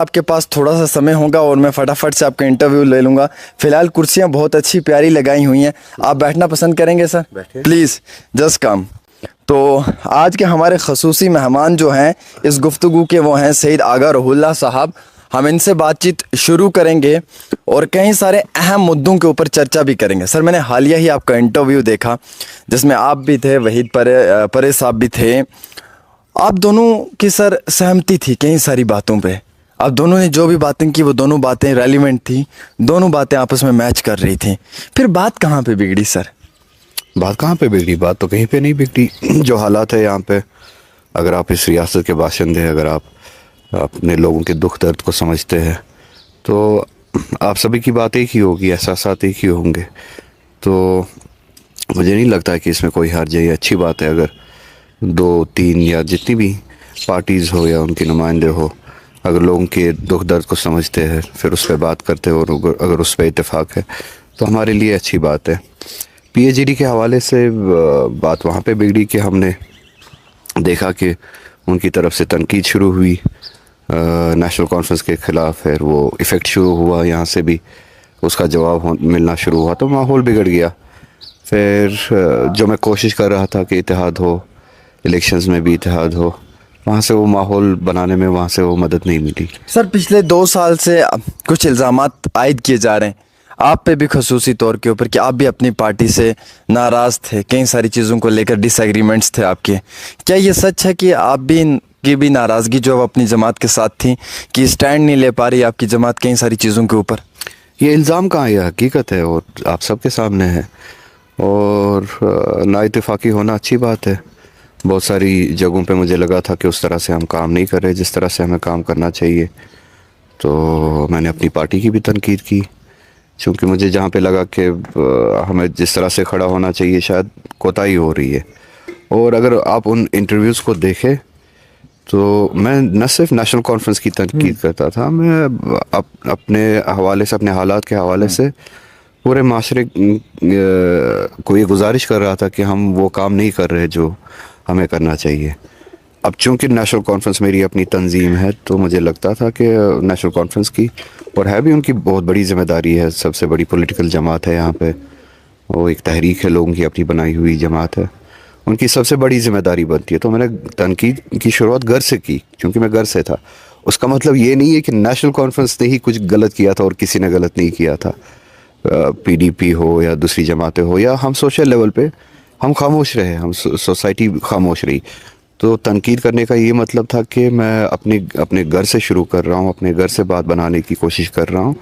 आपके पास थोड़ा सा समय होगा और मैं फटाफट से आपका इंटरव्यू ले लूँगा। फ़िलहाल कुर्सियाँ बहुत अच्छी प्यारी लगाई हुई हैं, आप बैठना पसंद करेंगे सर? Please just come. तो आज के हमारे खसूसी मेहमान जो हैं इस गुफ्तगू के वो हैं सईद आगा रुहुल्लाह साहब। हम इनसे बातचीत शुरू करेंगे और कई सारे अहम मुद्दों के ऊपर चर्चा भी करेंगे। सर मैंने हालिया ही आपका इंटरव्यू देखा जिसमें आप भी थे, वहीद परे साहब भी थे। आप दोनों की सर सहमति थी कई सारी बातों पे। आप दोनों ने जो भी बातें की वो दोनों बातें रेलिवेंट थी, दोनों बातें आपस में मैच कर रही थी। फिर बात कहाँ पे बिगड़ी सर? बात कहाँ पे बिगड़ी? बात तो कहीं पे नहीं बिगड़ी। जो हालात है यहाँ पे, अगर आप इस रियासत के बाशिंदे हैं, अगर आप अपने लोगों के दुख दर्द को समझते हैं तो आप सभी की बात एक ही होगी, एहसासात एक ही होंगे। तो मुझे नहीं लगता कि इसमें कोई हर्ज है। ये अच्छी बात है अगर 2-3 या जितनी भी पार्टीज़ हो या उनके नुमाइंदे हो, अगर लोगों के दुख दर्द को समझते हैं फिर उस पर बात करते हो और अगर उस पर इत्तेफाक है तो हमारे लिए अच्छी बात है। पीएचडी के हवाले से बात वहाँ पे बिगड़ी कि हमने देखा कि उनकी तरफ से तनकीद शुरू हुई नेशनल कॉन्फ्रेंस के ख़िलाफ़, फिर वो इफ़ेक्ट शुरू हुआ, यहाँ से भी उसका जवाब मिलना शुरू हुआ तो माहौल बिगड़ गया। फिर जो मैं कोशिश कर रहा था कि इत्तेहाद हो, इलेक्शंस में भी इत्तेहाद हो, वहाँ से वो माहौल बनाने में वहाँ से वो मदद नहीं मिली। सर पिछले 2 साल से कुछ इल्ज़ामात आयद किए जा रहे हैं आप पे भी खसूसी तौर के ऊपर कि आप भी अपनी पार्टी से नाराज़ थे, कई सारी चीज़ों को लेकर डिसएग्रीमेंट्स थे आपके। क्या ये सच है कि आप भी की भी नाराज़गी जो अब अपनी जमात के साथ थी कि स्टैंड नहीं ले पा रही आपकी जमात कई सारी चीज़ों के ऊपर? ये इल्ज़ाम कहाँ है, हकीकत है और आप सबके सामने है। और नाइत्तेफाकी होना अच्छी बात है। बहुत सारी जगहों पे मुझे लगा था कि उस तरह से हम काम नहीं कर रहे जिस तरह से हमें काम करना चाहिए, तो मैंने अपनी पार्टी की भी तनकीद की, क्योंकि मुझे जहाँ पे लगा कि हमें जिस तरह से खड़ा होना चाहिए शायद कोताही हो रही है। और अगर आप उन इंटरव्यूज़ को देखें तो मैं न सिर्फ नेशनल कॉन्फ्रेंस की तनकीद करता था, मैं अपने हवाले से, अपने हालात के हवाले से पूरे माशरे को ये गुजारिश कर रहा था कि हम वो काम नहीं कर रहे जो हमें करना चाहिए। अब चूंकि नेशनल कॉन्फ्रेंस मेरी अपनी तंजीम है तो मुझे लगता था कि नेशनल कॉन्फ्रेंस की, और है भी उनकी बहुत बड़ी ज़िम्मेदारी है, सबसे बड़ी पॉलिटिकल जमात है यहाँ पे, वो एक तहरीक है, लोगों की अपनी बनाई हुई जमात है, उनकी सबसे बड़ी ज़िम्मेदारी बनती है। तो मैंने तनकीद की शुरुआत घर से की, क्योंकि मैं घर से था। उसका मतलब ये नहीं है कि नेशनल कॉन्फ्रेंस ने ही कुछ गलत किया था और किसी ने गलत नहीं किया था। पीडीपी हो या दूसरी जमातें हो या हम सोशल लेवल पे हम खामोश रहे, हम सोसाइटी खामोश रही। तो तनकीद करने का ये मतलब था कि मैं अपने घर से शुरू कर रहा हूँ, अपने घर से बात बनाने की कोशिश कर रहा हूँ।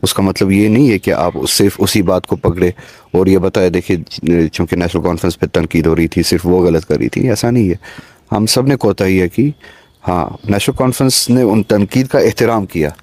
उसका मतलब ये नहीं है कि आप सिर्फ उसी बात को पकड़े और ये बताए देखिए चूँकि नेशनल कॉन्फ्रेंस पे तनकीद हो रही थी सिर्फ वो गलत कर रही थी, ऐसा नहीं है। हम सब ने कोताही है कि हाँ, नेशनल कॉन्फ्रेंस ने उन तनकीद का एहतराम किया,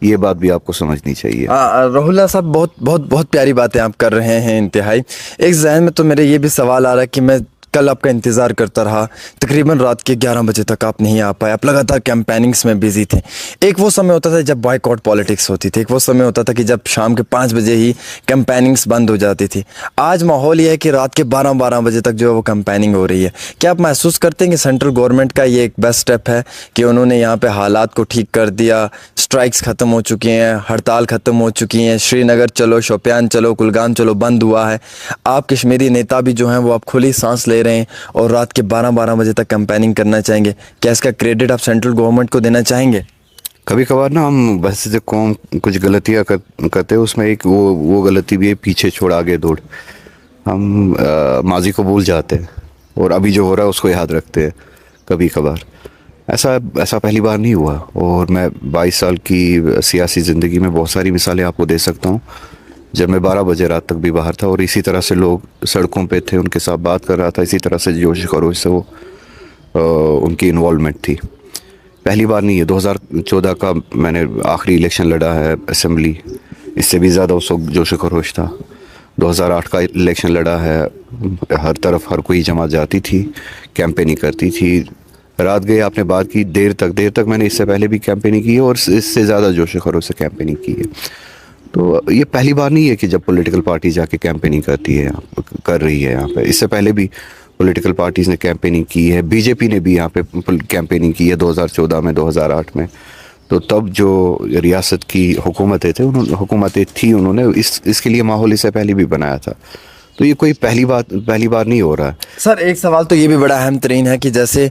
ये बात भी आपको समझनी चाहिए। रुहुल्लाह साहब बहुत बहुत बहुत प्यारी बातें आप कर रहे हैं इंतहाई। एक जहन में तो मेरे ये भी सवाल आ रहा है कि मैं कल आपका इंतज़ार करता रहा, तकरीबन रात के 11 बजे तक आप नहीं आ पाए, आप लगातार कैंपेनिंग्स में बिजी थे। एक वो समय होता था जब बॉयकॉट पॉलिटिक्स होती थी, एक वो समय होता था कि जब शाम के 5 बजे ही कैंपेनिंग्स बंद हो जाती थी। आज माहौल ये है कि रात के 12 बजे तक जो है वो कैंपेनिंग हो रही है। क्या आप महसूस करते हैं कि सेंट्रल गवर्नमेंट का ये एक बेस्ट स्टेप है कि उन्होंने यहाँ पर हालात को ठीक कर दिया, स्ट्राइक्स ख़त्म हो चुकी हैं, हड़ताल ख़त्म हो चुकी हैं, श्रीनगर चलो, शोपियान चलो, कुलगाम चलो बंद हुआ है, आप कश्मीरी नेता भी जो हैं वो आप खुली सांस ले रहे हैं और रात के 12 बजे तक कैंपेनिंग करना चाहेंगे? क्या इसका क्रेडिट आप सेंट्रल गवर्नमेंट को देना चाहेंगे? कभी कभार ना हम बस से कौम कुछ गलतियाँ करते हैं, उसमें एक वो गलती भी है पीछे छोड़ आगे दौड़। हम माजी को भूल जाते हैं और अभी जो हो रहा है उसको याद रखते हैं कभी कभार। ऐसा पहली बार नहीं हुआ और मैं 22 साल की सियासी ज़िंदगी में बहुत सारी मिसालें आपको दे सकता हूँ जब मैं 12 बजे रात तक भी बाहर था और इसी तरह से लोग सड़कों पे थे, उनके साथ बात कर रहा था, इसी तरह से जोश खरोश से वो उनकी इन्वॉल्वमेंट थी। पहली बार नहीं है। 2014 का मैंने आखिरी इलेक्शन लड़ा है असेंबली, इससे भी ज़्यादा उस वक्त जोश खरोश था। 2008 का इलेक्शन लड़ा है, हर तरफ हर कोई जमात जाती थी, कैंपेनिंग करती थी, रात गए आपने बात की देर तक मैंने इससे पहले भी कैंपेनिंग की है और इससे ज़्यादा जोश खरोश से कैंपेनिंग की है। तो ये पहली बार नहीं है कि जब पॉलिटिकल पार्टी जाके कैंपेनिंग कर रही है यहाँ पे। इससे पहले भी पॉलिटिकल पार्टीज़ ने कैंपेनिंग की है, बीजेपी ने भी यहाँ पे कैंपेनिंग की है 2014 में, 2008 में। तो तब जो रियासत की हुकूमतें थी उन्होंने इसके लिए माहौल इससे पहले भी बनाया था। तो ये कोई पहली बार नहीं हो रहा है। सर एक सवाल तो ये भी बड़ा अहम तरीन है कि जैसे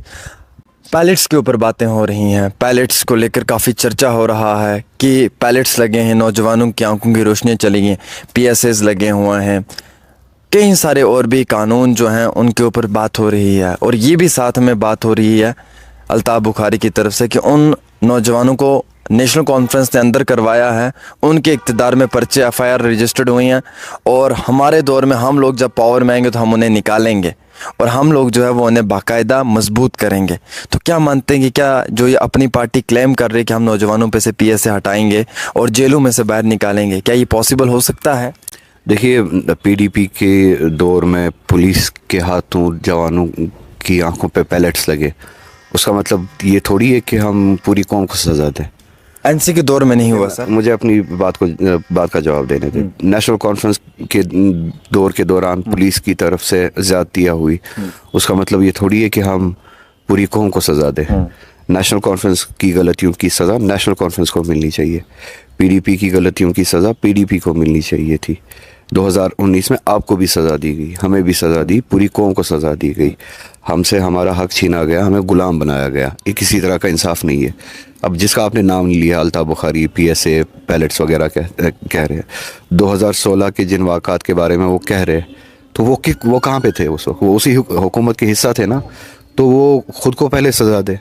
पैलेट्स के ऊपर बातें हो रही हैं, पैलेट्स को लेकर काफ़ी चर्चा हो रहा है कि पैलेट्स लगे हैं, नौजवानों की आंखों की रोशनियाँ चली गई, पीएसएस लगे हुए हैं, कई सारे और भी कानून जो हैं उनके ऊपर बात हो रही है। और ये भी साथ में बात हो रही है अल्ताफ़ बुखारी की तरफ से कि उन नौजवानों को नेशनल कॉन्फ्रेंस ने अंदर करवाया है, उनके इक़्तिदार में पर्चे एफआईआर रजिस्टर्ड हुई हैं, और हमारे दौर में हम लोग जब पावर में आएंगे तो हम उन्हें निकालेंगे और हम लोग जो है वो उन्हें बाकायदा मजबूत करेंगे। तो क्या मानते हैं कि क्या जो ये अपनी पार्टी क्लेम कर रही है कि हम नौजवानों पे से पीएसए हटाएंगे और जेलों में से बाहर निकालेंगे, क्या ये पॉसिबल हो सकता है? देखिए, पीडीपी के दौर में पुलिस के हाथों जवानों की आंखों पे पैलेट्स लगे, उसका मतलब ये थोड़ी है कि हम पूरी कौम को सजा दें। एनसी के दौर में नहीं हुआ सर। मुझे अपनी बात का जवाब देने दें। नेशनल कॉन्फ्रेंस के दौर के दौरान पुलिस की तरफ से ज्यादतियाँ हुई, उसका मतलब ये थोड़ी है कि हम पूरी कौम को सजा दें। नेशनल कॉन्फ्रेंस की गलतियों की सज़ा नेशनल कॉन्फ्रेंस को मिलनी चाहिए, पीडीपी की गलतियों की सज़ा पीडीपी को मिलनी चाहिए थी। 2019 में आपको भी सज़ा दी गई, हमें भी सज़ा दी, पूरी कौम को सज़ा दी गई। हमसे हमारा हक छीना गया, हमें गुलाम बनाया गया। ये किसी तरह का इंसाफ नहीं है। अब जिसका आपने नाम लिया अल्ताफ़ बुखारी, पीएसए, पैलेट्स वगैरह कह रहे हैं, 2016 के जिन वाक़ात के बारे में वो कह रहे हैं, तो वो कहाँ पे थे उस वक्त? वो उसी हुकूमत के हिस्सा थे ना। तो वो ख़ुद को पहले सज़ा दे।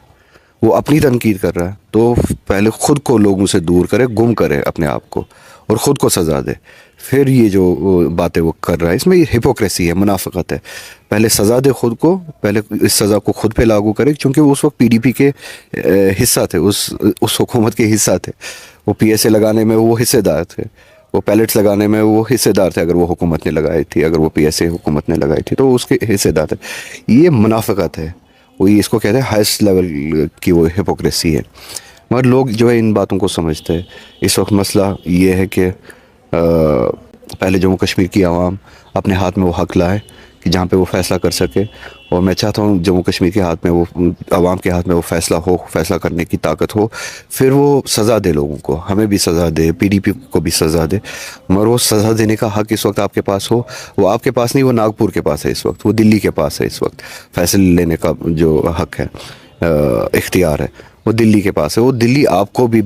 वो अपनी तनकीद कर रहा है तो पहले ख़ुद को लोगों से दूर करे, गुम करे अपने आप को, और ख़ुद को सज़ा दे। फिर ये जो बातें वो कर रहा है, इसमें हिपोक्रेसी है, मुनाफिकत है। पहले सज़ा दे ख़ुद को, पहले इस सज़ा को ख़ुद पे लागू करे, क्योंकि वो उस वक्त पीडीपी के हिस्सा थे, उस हुकूमत के हिस्सा थे। वो पीएसए लगाने में वो हिस्सेदार थे, वो पैलेट्स लगाने में वो हिस्सेदार थे। अगर वो हुकूमत ने लगाई थी, अगर वो पीएसए हुकूमत ने लगाई थी, तो उसके हिस्सेदार थे। ये मुनाफिकत है, वो इसको कहते हैं हाईएस्ट लेवल की वो हिपोक्रेसी है। मगर लोग जो है इन बातों को समझते हैं। इस वक्त मसला ये है कि पहले जम्मू कश्मीर की आवाम अपने हाथ में वो हक लाए कि जहाँ पे वो फ़ैसला कर सके, और मैं चाहता हूँ जम्मू कश्मीर के हाथ में वो, आवाम के हाथ में वो फ़ैसला करने की ताकत हो। फिर वो सज़ा दे लोगों को, हमें भी सज़ा दे, पीडीपी को भी सज़ा दे, मगर वो सज़ा देने का हक इस वक्त आपके पास हो। वो आपके पास नहीं, वो नागपुर के पास है इस वक्त, वो दिल्ली के पास है इस वक्त। फ़ैसले लेने का जो हक है, इख्तियार है, वो दिल्ली के पास है। वो दिल्ली आपको भी